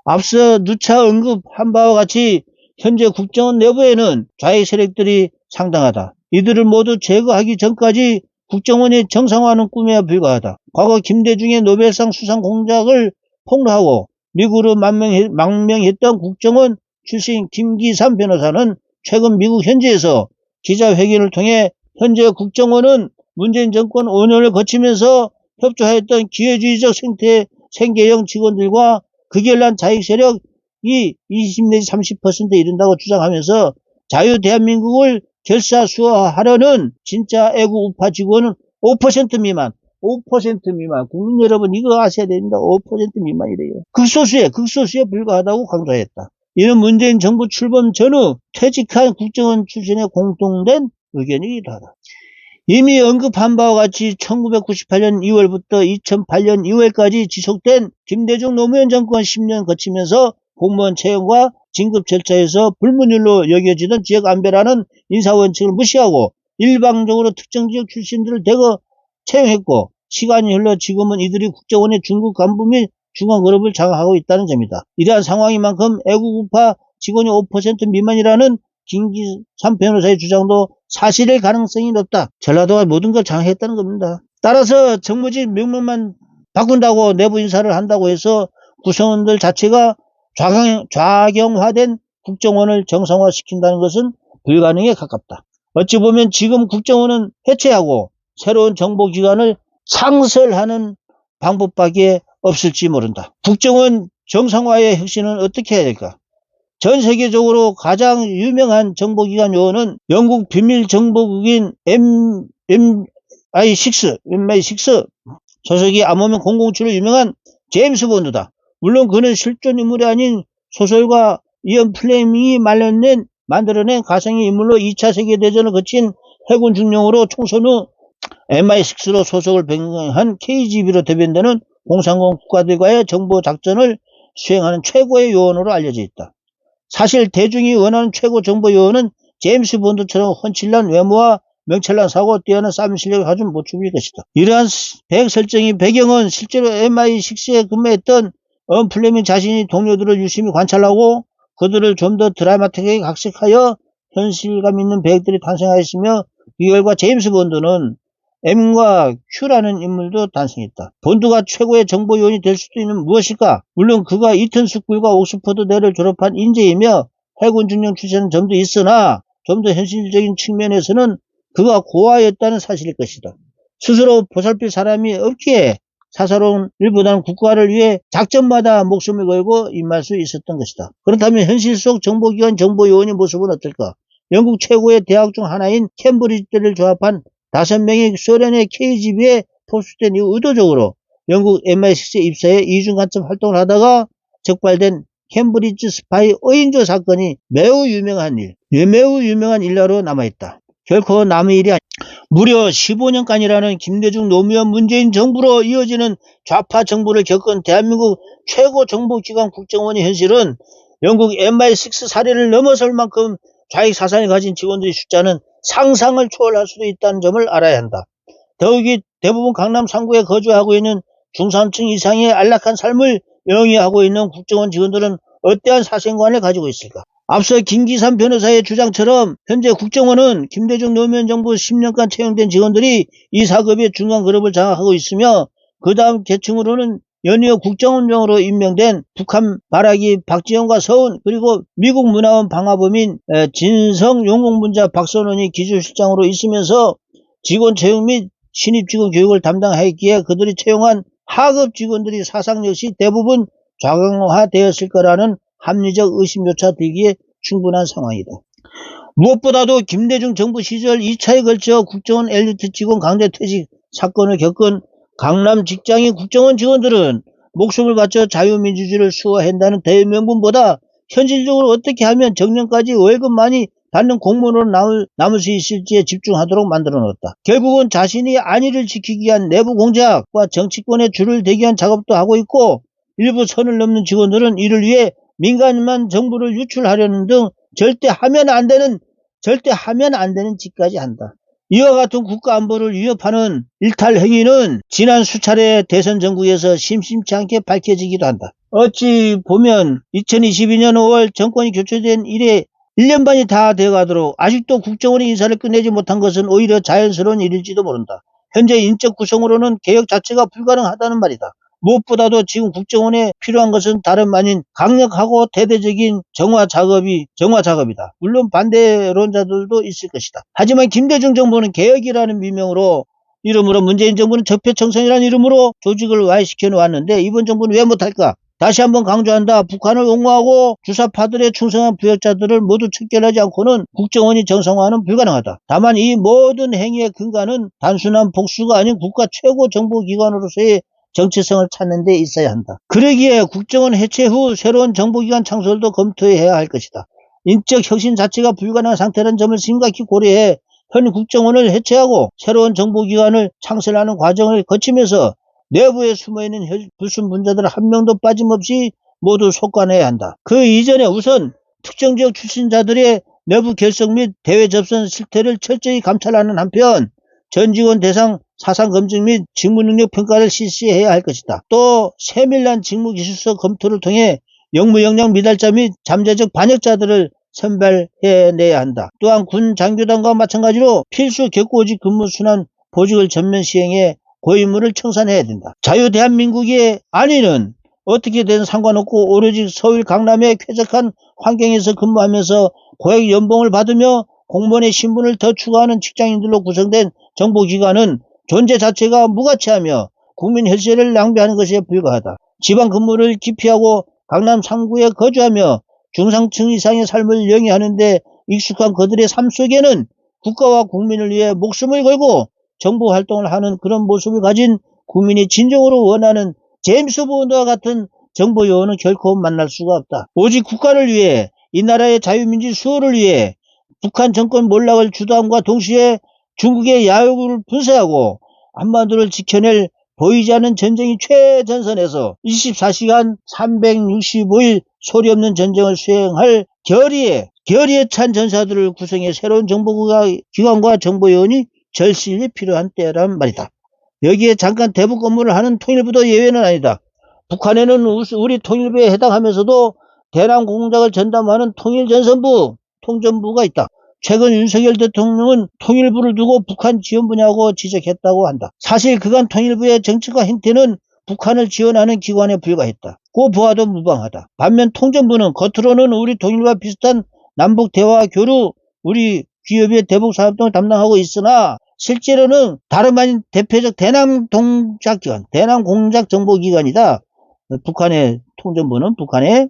앞서 누차 언급한 바와 같이 현재 국정원 내부에는 좌익 세력들이 상당하다. 이들을 모두 제거하기 전까지 국정원이 정상화하는 꿈에 불과하다. 과거 김대중의 노벨상 수상 공작을 폭로하고 미국으로 망명했던 국정원 출신 김기삼 변호사는 최근 미국 현지에서 기자회견을 통해 현재 국정원은 문재인 정권 5년을 거치면서 협조하였던 기회주의적 생계형 직원들과 극열난 좌익 세력이 20 내지 30%에 이른다고 주장하면서 자유 대한민국을 결사수화하려는 진짜 애국 우파 직원은 5% 미만, 5% 미만. 국민 여러분 이거 아셔야 됩니다. 5% 미만이래요. 극소수에 불과하다고 강조했다. 이는 문재인 정부 출범 전후 퇴직한 국정원 출신의 공통된 의견이기도 하다. 이미 언급한 바와 같이 1998년 2월부터 2008년 2월까지 지속된 김대중 노무현 정권 10년 거치면서 공무원 채용과 진급 절차에서 불문율로 여겨지던 지역안배라는 인사원칙을 무시하고 일방적으로 특정 지역 출신들을 대거 채용했고 시간이 흘러 지금은 이들이 국정원의 중급 간부 및 중앙 그룹을 장악하고 있다는 점이다. 이러한 상황인 만큼 애국우파 직원이 5% 미만이라는 김기삼 변호사의 주장도 사실일 가능성이 높다. 전라도가 모든 걸 장악했다는 겁니다. 따라서 정무직 명령만 바꾼다고 내부 인사를 한다고 해서 구성원들 자체가 좌경화된 국정원을 정상화시킨다는 것은 불가능에 가깝다. 어찌 보면 지금 국정원은 해체하고 새로운 정보기관을 창설하는 방법밖에 없을지 모른다. 국정원 정상화의 혁신은 어떻게 해야 될까? 전 세계적으로 가장 유명한 정보기관 요원은 영국 비밀정보국인 MI6 소속이 암호명 007로 유명한 제임스 본드다. 물론 그는 실존 인물이 아닌 소설가 이언 플레밍이 만들어낸 가상의 인물로 2차 세계대전을 거친 해군 중령으로 총선 후 MI6로 소속을 변경한 KGB로 대변되는 공산공 국가들과의 정보 작전을 수행하는 최고의 요원으로 알려져 있다. 사실 대중이 원하는 최고 정보 요원은 제임스 본드처럼 훤칠한 외모와 명찰난 사고 뛰어난 싸움 실력을 가진 모습일 것이다. 이러한 계획 설정의 배경은 실제로 MI6에 근무했던 플레밍 자신이 동료들을 유심히 관찰하고 그들을 좀 더 드라마틱하게 각색하여 현실감 있는 배역들이 탄생하였으며 이 결과 제임스 본드는 M과 Q라는 인물도 탄생했다. 본드가 최고의 정보요원이 될 수도 있는 무엇일까? 물론 그가 이튼 스쿨과 옥스퍼드대를 졸업한 인재이며 해군 중령 출신은 점도 있으나 좀 더 현실적인 측면에서는 그가 고아였다는 사실일 것이다. 스스로 보살필 사람이 없기에 사사로운 일보다는 국가를 위해 작전마다 목숨을 걸고 임할 수 있었던 것이다. 그렇다면 현실 속 정보기관 정보요원의 모습은 어떨까? 영국 최고의 대학 중 하나인 캠브리지대를 조합한 5명의 소련의 KGB에 포수된 이후 의도적으로 영국 MI6에 입사해 이중간첩 활동을 하다가 적발된 캠브리지 스파이 어인조 사건이 매우 유명한 일화로 남아있다. 결코 남의 일이 아니다. 무려 15년간이라는 김대중 노무현 문재인 정부로 이어지는 좌파 정부를 겪은 대한민국 최고 정보기관 국정원의 현실은 영국 MI6 사례를 넘어설 만큼 좌익 사상을 가진 직원들의 숫자는 상상을 초월할 수도 있다는 점을 알아야 한다. 더욱이 대부분 강남 3구에 거주하고 있는 중산층 이상의 안락한 삶을 영위하고 있는 국정원 직원들은 어떠한 사생관을 가지고 있을까? 앞서 김기삼 변호사의 주장처럼 현재 국정원은 김대중 노무현 정부 10년간 채용된 직원들이 이 4급의 중간 그룹을 장악하고 있으며 그 다음 계층으로는 연이어 국정원장으로 임명된 북한 발악이 박지원과 서훈 그리고 미국 문화원 방화범인 진성 용공분자 박선원이 기조실장으로 있으면서 직원 채용 및 신입 직원 교육을 담당하였기에 그들이 채용한 하급 직원들이 사상 역시 대부분 좌강화되었을 거라는 합리적 의심조차 들기에 충분한 상황이다. 무엇보다도 김대중 정부 시절 2차에 걸쳐 국정원 엘리트 직원 강제 퇴직 사건을 겪은 강남 직장인 국정원 직원들은 목숨을 바쳐 자유민주주의를 수호한다는 대명분보다 현실적으로 어떻게 하면 정년까지 월급 많이 받는 공무원으로 남을 수 있을지에 집중하도록 만들어 놓았다. 결국은 자신이 안위를 지키기 위한 내부 공작과 정치권의 줄을 대기 위한 작업도 하고 있고 일부 선을 넘는 직원들은 이를 위해 민간만 정보를 유출하려는 등 절대 하면 안 되는 짓까지 한다. 이와 같은 국가안보를 위협하는 일탈 행위는 지난 수차례 대선 전국에서 심심치 않게 밝혀지기도 한다. 어찌 보면 2022년 5월 정권이 교체된 이래 1년 반이 다 되어가도록 아직도 국정원의 인사를 끝내지 못한 것은 오히려 자연스러운 일일지도 모른다. 현재 인적 구성으로는 개혁 자체가 불가능하다는 말이다. 무엇보다도 지금 국정원에 필요한 것은 다름 아닌 강력하고 대대적인 정화 작업이다. 물론 반대론자들도 있을 것이다. 하지만 김대중 정부는 개혁이라는 이름으로 문재인 정부는 적폐청산이라는 이름으로 조직을 와해시켜 놓았는데 이번 정부는 왜 못할까? 다시 한번 강조한다. 북한을 옹호하고 주사파들의 충성한 부역자들을 모두 척결하지 않고는 국정원이 정상화는 불가능하다. 다만 이 모든 행위의 근간은 단순한 복수가 아닌 국가 최고 정보기관으로서의 정체성을 찾는 데 있어야 한다. 그러기에 국정원 해체 후 새로운 정보기관 창설도 검토해야 할 것이다. 인적 혁신 자체가 불가능한 상태라는 점을 심각히 고려해 현 국정원을 해체하고 새로운 정보기관을 창설하는 과정을 거치면서 내부에 숨어있는 불순 분자들 한 명도 빠짐없이 모두 속아내야 한다. 그 이전에 우선 특정 지역 출신자들의 내부 결석 및 대외 접선 실태를 철저히 감찰하는 한편 전 직원 대상 사상 검증 및 직무 능력 평가를 실시해야 할 것이다. 또 세밀한 직무 기술서 검토를 통해 역무 역량 미달자 및 잠재적 반역자들을 선발해내야 한다. 또한 군 장교단과 마찬가지로 필수 격고직 근무 순환 보직을 전면 시행해 고위물을 청산해야 된다. 자유 대한민국의 안위는 어떻게든 상관없고 오로지 서울 강남의 쾌적한 환경에서 근무하면서 고액 연봉을 받으며 공무원의 신분을 더 추구하는 직장인들로 구성된 정보기관은 존재 자체가 무가치하며 국민 혈세를 낭비하는 것에 불과하다. 지방 근무를 기피하고 강남 3구에 거주하며 중상층 이상의 삶을 영위하는 데 익숙한 그들의 삶 속에는 국가와 국민을 위해 목숨을 걸고 정보 활동을 하는 그런 모습을 가진 국민이 진정으로 원하는 제임스 본드와 같은 정보요원은 결코 만날 수가 없다. 오직 국가를 위해 이 나라의 자유민주 수호를 위해 북한 정권 몰락을 주도함과 동시에 중국의 야욕을 분쇄하고 한반도를 지켜낼 보이지 않는 전쟁이 최전선에서 24시간 365일 소리 없는 전쟁을 수행할 결의에 결의에 찬 전사들을 구성해 새로운 정보기관과 정보요원이 절실히 필요한 때란 말이다. 여기에 잠깐 대북 업무를 하는 통일부도 예외는 아니다. 북한에는 우리 통일부에 해당하면서도 대남 공작을 전담하는 통일전선부, 통전부가 있다. 최근 윤석열 대통령은 통일부를 두고 북한 지원 분야고 지적했다고 한다. 사실 그간 통일부의 정책과 행태는 북한을 지원하는 기관에 불과했다. 고 보아도 무방하다. 반면 통전부는 겉으로는 우리 통일부와 비슷한 남북 대화 교류, 우리 기업의 대북 사업 등을 담당하고 있으나 실제로는 다름 아닌 대표적 대남 동작기관, 대남 공작 정보기관이다. 북한의 통전부는 북한의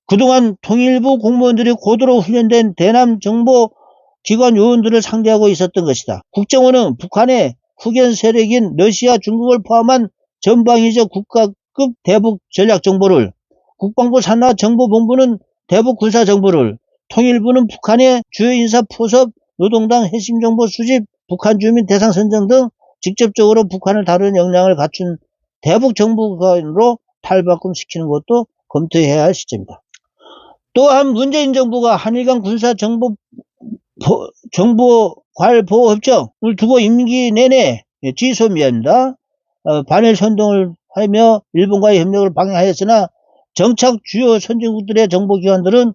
그동안 통일부 공무원들이 고도로 훈련된 대남 정보기관 요원들을 상대하고 있었던 것이다. 국정원은 북한의 후견 세력인 러시아, 중국을 포함한 전방위적 국가급 대북 전략 정보를, 국방부 산하 정보본부는 대북 군사 정보를, 통일부는 북한의 주요 인사 포섭, 노동당 핵심 정보 수집, 북한 주민 대상 선정 등 직접적으로 북한을 다루는 역량을 갖춘 대북 정보기관으로 탈바꿈시키는 것도 검토해야 할 시점이다. 또한 문재인 정부가 한일 간 군사 정보괄보협정을 두고 임기 내내 지소미아입니다. 반일 선동을 하며 일본과의 협력을 방해하였으나 정착 주요 선진국들의 정보기관들은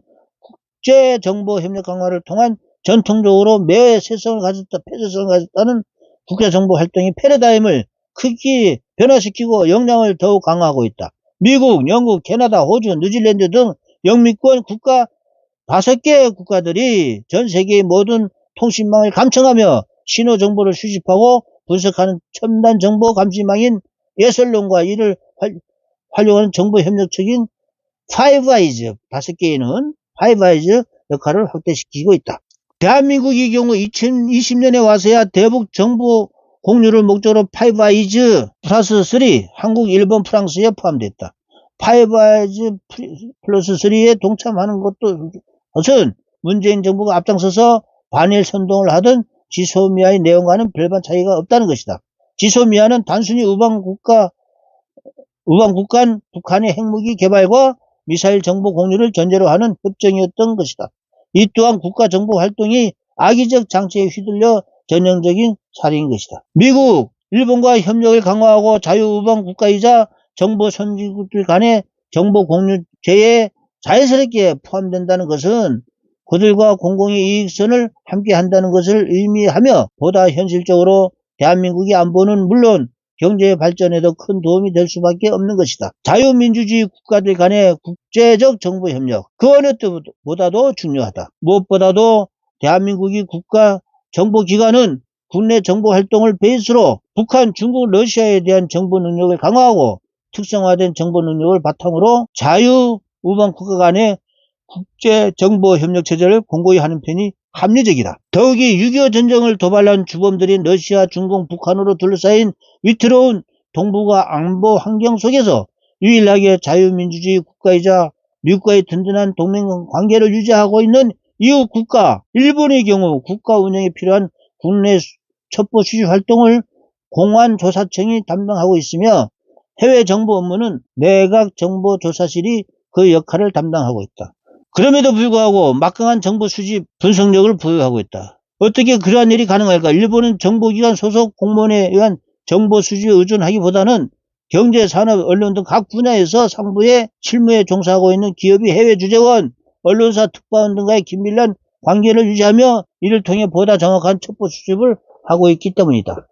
국제정보협력 강화를 통한 전통적으로 매세성을 가졌다는 국제정보 활동의 패러다임을 크게 변화시키고 역량을 더욱 강화하고 있다. 미국, 영국, 캐나다, 호주, 뉴질랜드 등 영미권 국가 5개 국가들이 전 세계의 모든 통신망을 감청하며 신호 정보를 수집하고 분석하는 첨단 정보 감시망인 예설론과 이를 활용하는 정보 협력적인 파이브아이즈 5개에는 파이브아이즈 역할을 확대시키고 있다. 대한민국의 경우 2020년에 와서야 대북 정보 공유를 목적으로 파이브아이즈 플러스 3, 한국, 일본, 프랑스에 포함됐다. 파이브아이즈 플러스 3에 동참하는 것은 문재인 정부가 앞장서서 반일 선동을 하던 지소미아의 내용과는 별반 차이가 없다는 것이다. 지소미아는 단순히 우방국간 북한의 핵무기 개발과 미사일 정보 공유를 전제로 하는 협정이었던 것이다. 이 또한 국가정보 활동이 악의적 장치에 휘둘려 전형적인 사례인 것이다. 미국, 일본과 협력을 강화하고 자유우방 국가이자 정보 선진국들 간의 정보 공유제에 자연스럽게 포함된다는 것은 그들과 공공의 이익선을 함께 한다는 것을 의미하며 보다 현실적으로 대한민국의 안보는 물론 경제 발전에도 큰 도움이 될 수밖에 없는 것이다. 자유민주주의 국가들 간의 국제적 정보 협력, 그 어느 때보다도 중요하다. 무엇보다도 대한민국의 국가 정보기관은 국내 정보 활동을 베이스로 북한, 중국, 러시아에 대한 정보 능력을 강화하고 특성화된 정보 능력을 바탕으로 자유우방 국가 간의 국제정보협력체제를 공고히 하는 편이 합리적이다. 더욱이 6.25 전쟁을 도발한 주범들인 러시아, 중국, 북한으로 둘러싸인 위태로운 동북아 안보 환경 속에서 유일하게 자유민주주의 국가이자 미국과의 든든한 동맹 관계를 유지하고 있는 이웃 국가 일본의 경우 국가 운영에 필요한 국내 첩보 수집 활동을 공안조사청이 담당하고 있으며 해외 정보 업무는 내각정보조사실이 그 역할을 담당하고 있다. 그럼에도 불구하고 막강한 정보 수집 분석력을 보유하고 있다. 어떻게 그러한 일이 가능할까? 일본은 정보기관 소속 공무원에 의한 정보 수집에 의존하기보다는 경제, 산업, 언론 등 각 분야에서 상부에 실무에 종사하고 있는 기업이 해외 주재원, 언론사, 특파원 등과의 긴밀한 관계를 유지하며 이를 통해 보다 정확한 첩보 수집을 하고 있기 때문이다.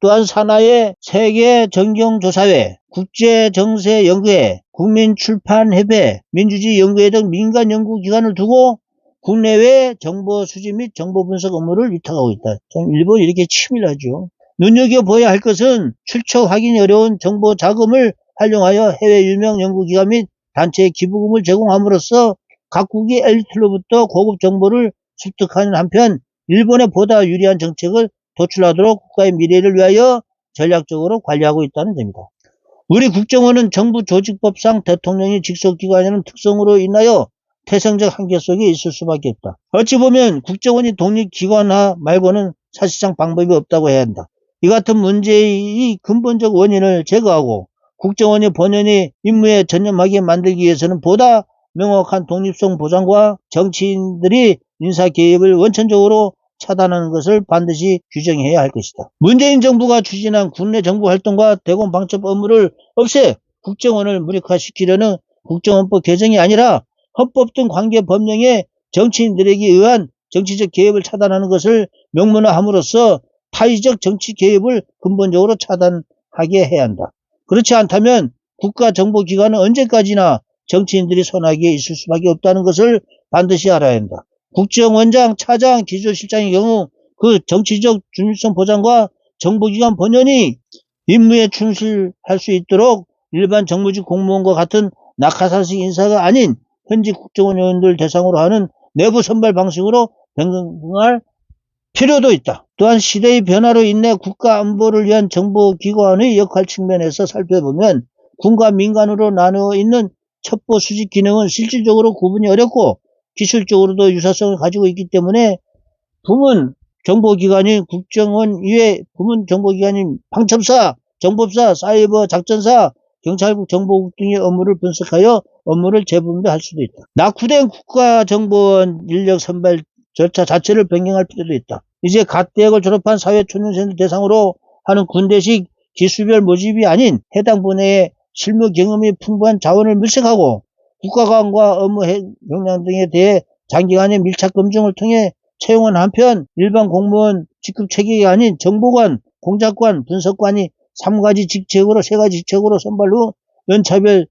또한 산하의 세계정경조사회, 국제정세연구회, 국민출판협회, 민주주의연구회 등 민간 연구기관을 두고 국내외 정보 수집 및 정보 분석 업무를 위탁하고 있다. 일본이 이렇게 치밀하죠. 눈여겨보아야 할 것은 출처 확인이 어려운 정보 자금을 활용하여 해외 유명 연구기관 및 단체에 기부금을 제공함으로써 각국이 엘리트로부터 고급 정보를 습득하는 한편 일본에 보다 유리한 정책을 도출하도록 국가의 미래를 위하여 전략적으로 관리하고 있다는 점이다. 우리 국정원은 정부 조직법상 대통령이 직속기관이라는 특성으로 인하여 태생적 한계 속에 있을 수밖에 없다. 어찌 보면 국정원이 독립기관화 말고는 사실상 방법이 없다고 해야 한다. 이 같은 문제의 근본적 원인을 제거하고 국정원이 본연의 임무에 전념하게 만들기 위해서는 보다 명확한 독립성 보장과 정치인들이 인사 개입을 원천적으로 차단하는 것을 반드시 규정해야 할 것이다. 문재인 정부가 추진한 국내 정부 활동과 대공 방첩 업무를 없애 국정원을 무력화시키려는 국정원법 개정이 아니라 헌법 등 관계 법령에 정치인들에게 의한 정치적 개입을 차단하는 것을 명문화함으로써 타의적 정치 개입을 근본적으로 차단하게 해야 한다. 그렇지 않다면 국가정보기관은 언제까지나 정치인들이 손아귀에 있을 수밖에 없다는 것을 반드시 알아야 한다. 국정원장, 차장, 기조실장의 경우 그 정치적 중립성 보장과 정보기관 본연이 임무에 충실할 수 있도록 일반 정무직 공무원과 같은 낙하산식 인사가 아닌 현직 국정원 요원들 대상으로 하는 내부 선발 방식으로 변경할 필요도 있다. 또한 시대의 변화로 인해 국가 안보를 위한 정보기관의 역할 측면에서 살펴보면 군과 민간으로 나누어 있는 첩보 수집 기능은 실질적으로 구분이 어렵고 기술적으로도 유사성을 가지고 있기 때문에 부문 정보기관인 국정원 이외 부문 정보기관인 방첩사, 정법사, 사이버 작전사, 경찰국 정보국 등의 업무를 분석하여 업무를 재분배할 수도 있다. 낙후된 국가정보원 인력 선발 절차 자체를 변경할 필요도 있다. 이제 갓 대학을 졸업한 사회초년생들 대상으로 하는 군대식 기수별 모집이 아닌 해당 분야의 실무 경험이 풍부한 자원을 물색하고 국가관과 업무 역량 등에 대해 장기간의 밀착 검증을 통해 채용한 한편 일반 공무원 직급 체계가 아닌 정보관, 공작관, 분석관이 3가지 직책으로 3가지 직책으로 선발 후 연차별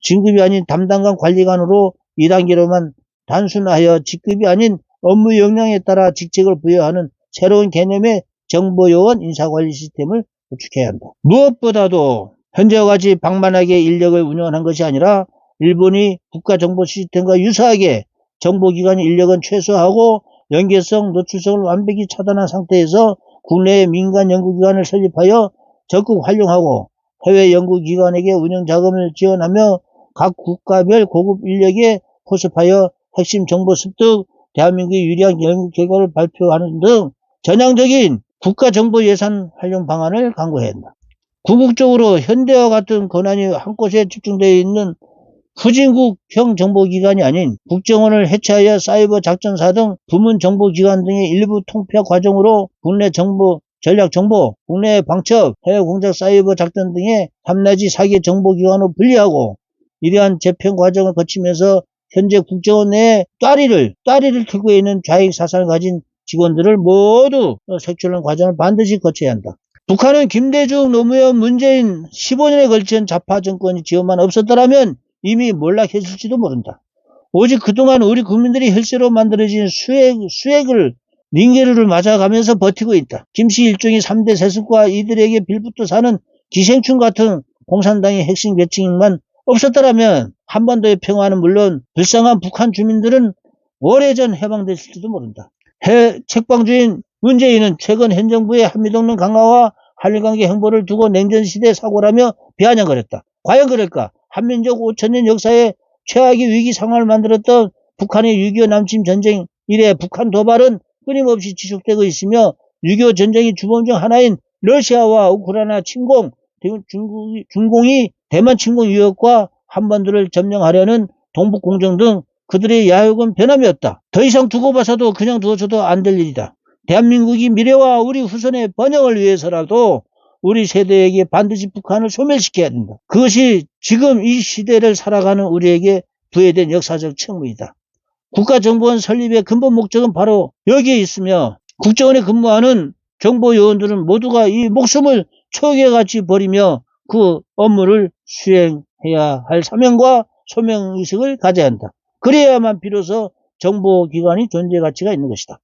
진급이 아닌 담당관 관리관으로 2단계로만 단순하여 직급이 아닌 업무 역량에 따라 직책을 부여하는 새로운 개념의 정보요원 인사관리 시스템을 구축해야 한다. 무엇보다도 현재와 같이 방만하게 인력을 운영한 것이 아니라 일본이 국가정보 시스템과 유사하게 정보기관 인력은 최소화하고 연계성, 노출성을 완벽히 차단한 상태에서 국내의 민간 연구기관을 설립하여 적극 활용하고 해외 연구기관에게 운영자금을 지원하며 각 국가별 고급 인력에 포섭하여 핵심 정보 습득, 대한민국의 유리한 연구 결과를 발표하는 등 전향적인 국가정보 예산 활용 방안을 강구해야 한다. 궁극적으로 현대와 같은 권한이 한 곳에 집중되어 있는 후진국형 정보기관이 아닌 국정원을 해체하여 사이버 작전사 등 부문 정보기관 등의 일부 통폐합 과정으로 국내 정보, 전략정보, 국내 방첩, 해외 공작 사이버 작전 등의 3내지 4개 정보기관으로 분리하고 이러한 재편 과정을 거치면서 현재 국정원 내에 따리를 틀고 있는 좌익 사상을 가진 직원들을 모두 색출하는 과정을 반드시 거쳐야 한다. 북한은 김대중, 노무현, 문재인 15년에 걸친 좌파 정권이 지원만 없었더라면 이미 몰락했을지도 모른다. 오직 그동안 우리 국민들이 혈세로 만들어진 수액을 링게르를 맞아가면서 버티고 있다. 김씨 일종의 3대 세습과 이들에게 빌붙어 사는 기생충 같은 공산당의 핵심 계층만 없었더라면 한반도의 평화는 물론 불쌍한 북한 주민들은 오래전 해방됐을지도 모른다. 책방주인 문재인은 최근 현 정부의 한미동맹 강화와 한일관계 행보를 두고 냉전시대 사고라며 비아냥거렸다. 과연 그럴까? 한민족 5천년 역사에 최악의 위기 상황을 만들었던 북한의 6.25 남침 전쟁 이래 북한 도발은 끊임없이 지속되고 있으며 6.25 전쟁의 주범 중 하나인 러시아와 우크라이나 침공, 중공이 대만 침공 위협과 한반도를 점령하려는 동북공정 등 그들의 야욕은 변함이 없다. 더 이상 두고 봐서도 그냥 두어줘도 안 될 일이다. 대한민국이 미래와 우리 후손의 번영을 위해서라도 우리 세대에게 반드시 북한을 소멸시켜야 된다. 그것이 지금 이 시대를 살아가는 우리에게 부여된 역사적 책무이다. 국가정보원 설립의 근본 목적은 바로 여기에 있으며 국정원에 근무하는 정보요원들은 모두가 이 목숨을 초계같이 버리며 그 업무를 수행해야 할 사명과 소명의식을 가져야 한다. 그래야만 비로소 정보기관이 존재 가치가 있는 것이다.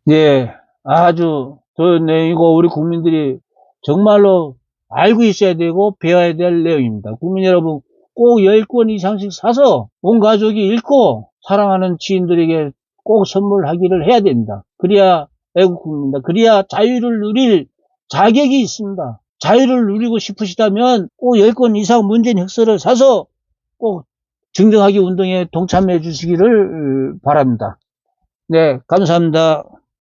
네, 아주 이거 우리 국민들이 정말로 알고 있어야 되고 배워야 될 내용입니다. 국민 여러분 꼭 10권 이상씩 사서 온 가족이 읽고 사랑하는 지인들에게 꼭 선물하기를 해야 됩니다. 그래야 애국국민입니다. 그래야 자유를 누릴 자격이 있습니다. 자유를 누리고 싶으시다면 꼭 10권 이상 문재인 흑서를 사서 꼭 정정하기 운동에 동참해 주시기를 바랍니다. 네, 감사합니다.